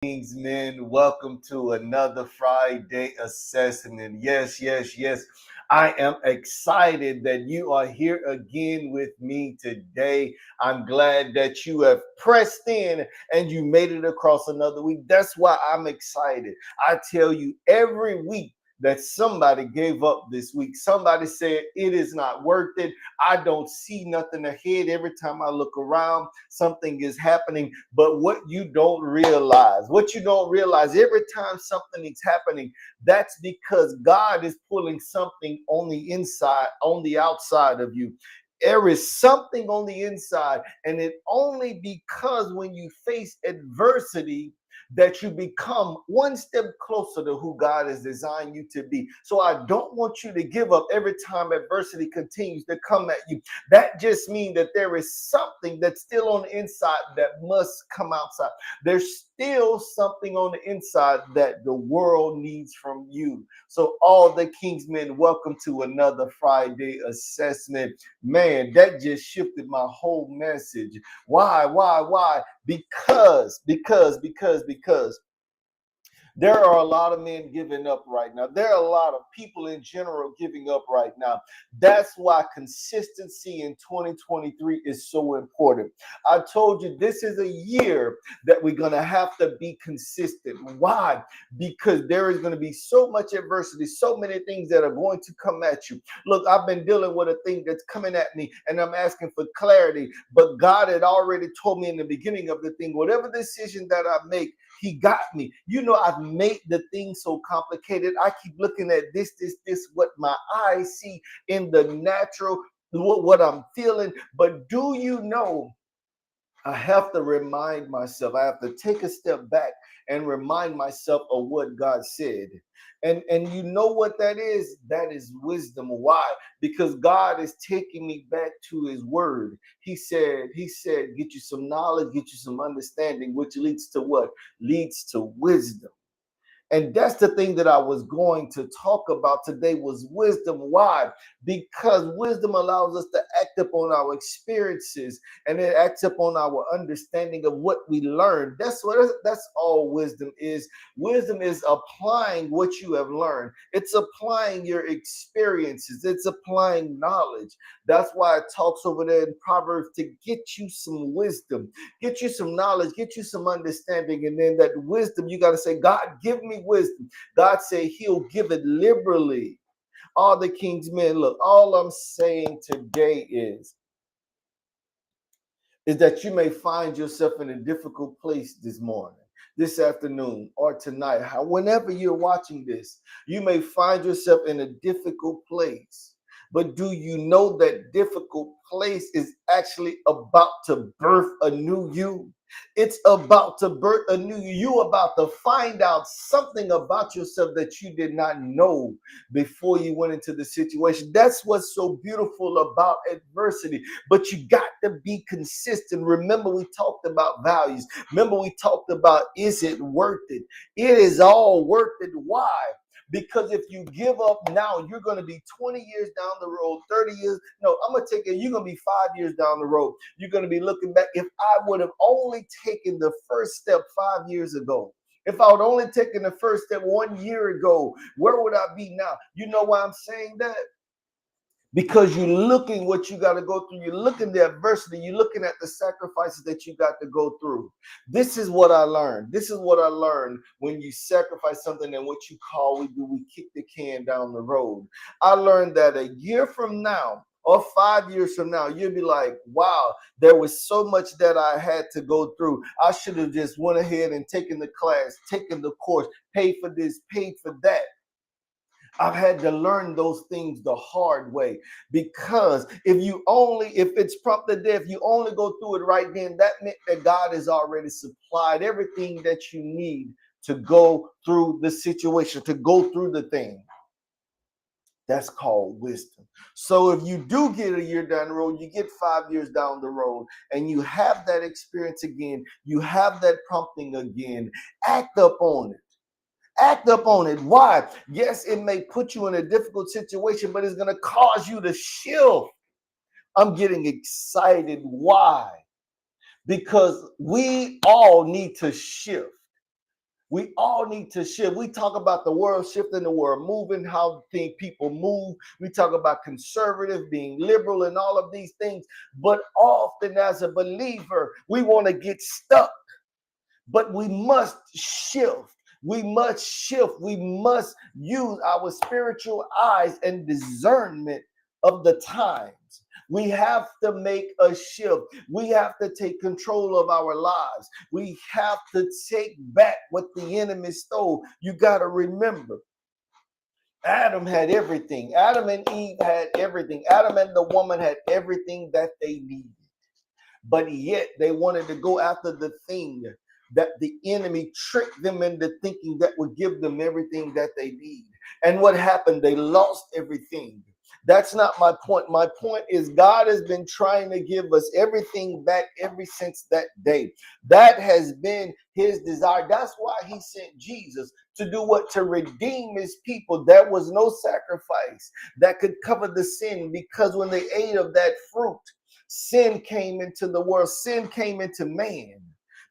Men, welcome to another Friday assessment. Yes. I am excited that you are here again with me today. I'm glad that you have pressed in and you made it across another week. That's why I'm excited. I tell you every week that somebody gave up this week. Somebody said it is not worth it. I don't see nothing ahead. Every time I look around, something is happening. But what you don't realize, every time something is happening, that's because God is pulling something on the inside, on the outside of you. There is something on the inside, and it only because when you face adversity that you become one step closer to who God has designed you to be. So I don't want you to give up every time adversity continues to come at you. That just means that there is something that's still on the inside that must come outside. There's still something on the inside that the world needs from you. So all the Kingsmen, welcome to another Friday assessment. Man, that just shifted my whole message. Why? Because there are a lot of men giving up right now. There are a lot of people in general giving up right now. That's why consistency in 2023 is so important. I told you this is a year that we're going to have to be consistent. Why? Because there is going to be so much adversity, so many things that are going to come at you. Look, I've been dealing with a thing that's coming at me and I'm asking for clarity, but God had already told me in the beginning of the thing, whatever decision that I make, He got me. I've made the thing so complicated. I keep looking at this, what my eyes see in the natural, what I'm feeling. But do you know, I have to remind myself, I have to take a step back and remind myself of what God said. And you know what that is? That is wisdom. Why? Because God is taking me back to his word. He said, get you some knowledge, get you some understanding, which leads to what? Leads to wisdom. And that's the thing that I was going to talk about today was wisdom. Why? Because wisdom allows us to act upon our experiences and it acts upon our understanding of what we learned. That's all wisdom is. Wisdom is applying what you have learned. It's applying your experiences. It's applying knowledge. That's why it talks over there in Proverbs to get you some wisdom, get you some knowledge, get you some understanding. And then that wisdom, you got to say, God, give me wisdom. God said he'll give it liberally. All the King's men, look, all I'm saying today is that you may find yourself in a difficult place this morning, this afternoon, or tonight. Whenever you're watching this, you may find yourself in a difficult place. But do you know that difficult place is actually about to birth a new you? It's about to birth a new you. You're about to find out something about yourself that you did not know before you went into the situation. That's what's so beautiful about adversity. But you got to be consistent. Remember, we talked about values. Remember, we talked about, is it worth it? It is all worth it. Why? Because if you give up now, you're going to be 20 years down the road, 30 years. No, I'm going to take it. You're going to be 5 years down the road. You're going to be looking back. If I would have only taken the first step 5 years ago, if I would only taken the first step 1 year ago, where would I be now? You know why I'm saying that? Because you're looking what you got to go through. You're looking the adversity. You're looking at the sacrifices that you got to go through. This is what I learned. This is what I learned when you sacrifice something and what you call we kick the can down the road. I learned that a year from now or 5 years from now, you'll be like, wow, there was so much that I had to go through. I should have just went ahead and taken the class, taken the course, paid for this, paid for that. I've had to learn those things the hard way, because if it's prompted death, you only go through it right then, that meant that God has already supplied everything that you need to go through the situation, to go through the thing. That's called wisdom. So if you do get a year down the road, you get 5 years down the road, and you have that experience again, you have that prompting again, act up on it. Act up on it. Why? Yes, it may put you in a difficult situation, but it's going to cause you to shift. I'm getting excited. Why? Because we all need to shift. We all need to shift. We talk about the world shifting, the world moving, how people move. We talk about conservative, being liberal, and all of these things. But often as a believer, we want to get stuck. But we must shift. We must shift. We must use our spiritual eyes and discernment of the times. We have to make a shift. We have to take control of our lives. We have to take back what the enemy stole. You got to remember, Adam had everything. Adam and Eve had everything. Adam and the woman had everything that they needed. But yet they wanted to go after the thing that the enemy tricked them into thinking that would give them everything that they need. And what happened? They lost everything. That's not my point. My point is God has been trying to give us everything back ever since that day. That has been his desire. That's why he sent Jesus to do what? To redeem his people. There was no sacrifice that could cover the sin, because when they ate of that fruit, sin came into the world. Sin came into man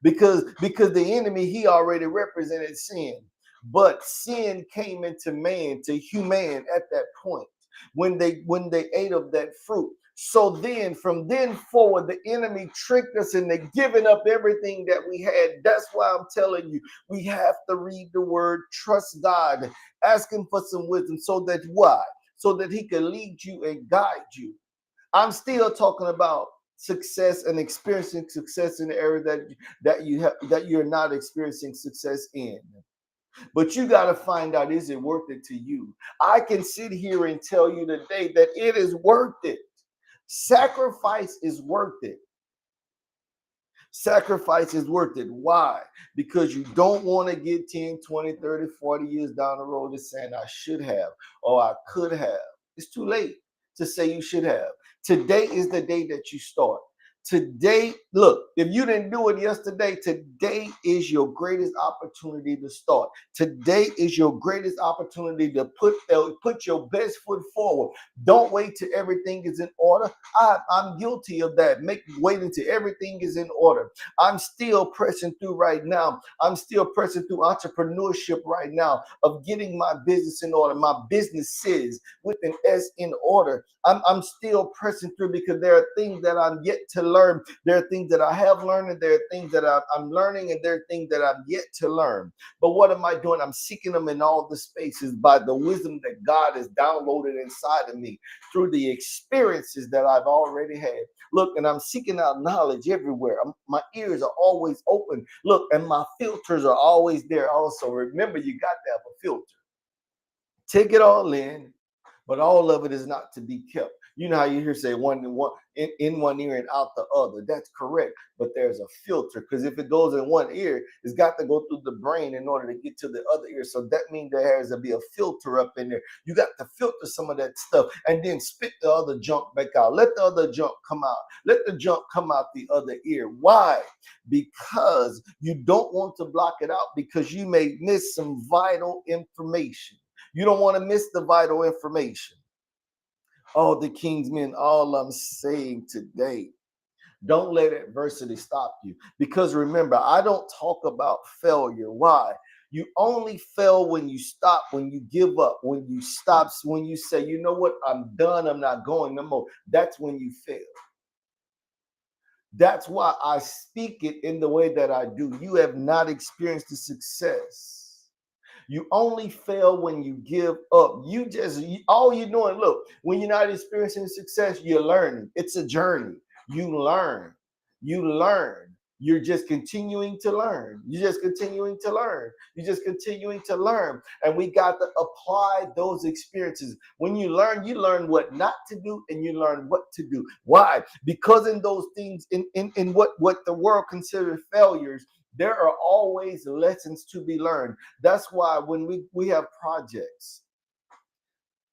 because the enemy, he already represented sin. But sin came into man, to human, at that point when they ate of that fruit. So then, from then forward, the enemy tricked us into giving up everything that we had. That's why I'm telling you, we have to read the word, trust God, ask him for some wisdom, so that why? So that he can lead you and guide you. I'm still talking about success and experiencing success in the area that you're not experiencing success in. But you got to find out, is it worth it to you? I can sit here and tell you today that it is worth it. Sacrifice is worth it. Sacrifice is worth it. Why? Because you don't want to get 10, 20, 30, 40 years down the road and saying, I should have, or I could have. It's too late to say you should have. Today is the day that you start. Today, look, if you didn't do it yesterday, today is your greatest opportunity to start. Today is your greatest opportunity to put your best foot forward. Don't wait till everything is in order. I'm guilty of that. Waiting till everything is in order. I'm still pressing through right now. I'm still pressing through entrepreneurship right now, of getting my business in order, my businesses with an S in order. I'm still pressing through, because there are things that I'm yet to learn. There are things that I have learned, and there are things that I'm learning, and there are things that I'm yet to learn. But what am I doing? I'm seeking them in all the spaces by the wisdom that God has downloaded inside of me through the experiences that I've already had. Look, and I'm seeking out knowledge everywhere. My ears are always open. Look, and my filters are always there also. Remember, you got to have a filter. Take it all in, but all of it is not to be kept. You know how you hear say one in one ear and out the other. That's correct, but there's a filter, because if it goes in one ear, it's got to go through the brain in order to get to the other ear. So that means there has to be a filter up in there. You got to filter some of that stuff and then spit the other junk back out. Let the other junk come out. Let the junk come out the other ear. Why? Because you don't want to block it out, because you may miss some vital information. You don't want to miss the vital information. Oh, the King's men, all I'm saying today, don't let adversity stop you. Because remember, I don't talk about failure. Why? You only fail when you stop, when you give up, when you stop, when you say, you know what, I'm done, I'm not going no more. That's when you fail. That's why I speak it in the way that I do. You have not experienced the success. You only fail when you give up. All you're doing, look, when you're not experiencing success, you're learning. It's a journey. You learn. You're just continuing to learn. You're just continuing to learn. You're just continuing to learn. And we got to apply those experiences. When you learn what not to do, and you learn what to do. Why? Because in those things, in what the world considers failures, there are always lessons to be learned. That's why when we have projects,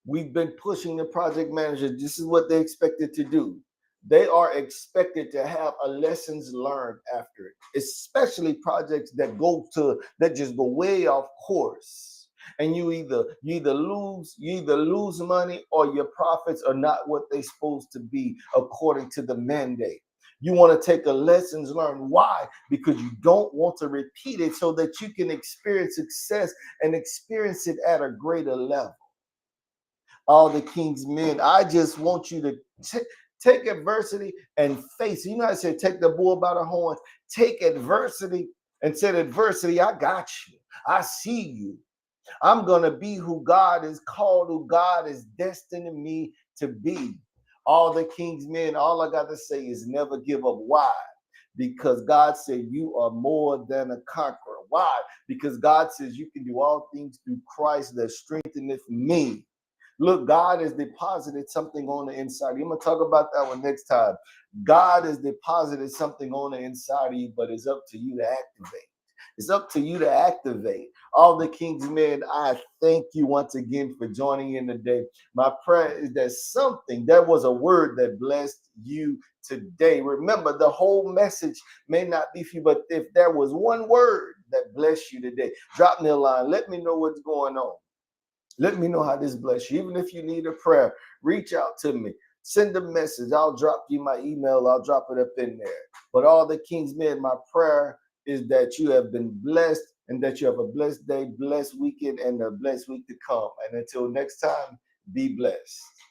we've been pushing the project managers. This is what they expected to do. They are expected to have a lessons learned after it, especially projects that just go way off course. And you either lose money, or your profits are not what they're supposed to be according to the mandate. You want to take a lessons learned. Why? Because you don't want to repeat it so that you can experience success and experience it at a greater level. All the king's men, I just want you to take adversity and face it. You know, I said, take the bull by the horns, take adversity and said, adversity, I got you. I see you. I'm going to be who God is called, who God is destined me to be. All the king's men, all I got to say is never give up. Why? Because God said you are more than a conqueror. Why? Because God says you can do all things through Christ that strengtheneth me. Look, God has deposited something on the inside. I'm going to talk about that one next time. God has deposited something on the inside of you, but it's up to you to activate. It's up to you to activate. All the king's men, I thank you once again for joining in today. My prayer is that there was a word that blessed you today. Remember, the whole message may not be for you, but if there was one word that blessed you today, drop me a line. Let me know what's going on. Let me know how this bless you. Even if you need a prayer, reach out to me. Send a message. I'll drop you my email. I'll drop it up in there. But all the king's men, my prayer is that you have been blessed and that you have a blessed day, blessed weekend, and a blessed week to come. And until next time, be blessed.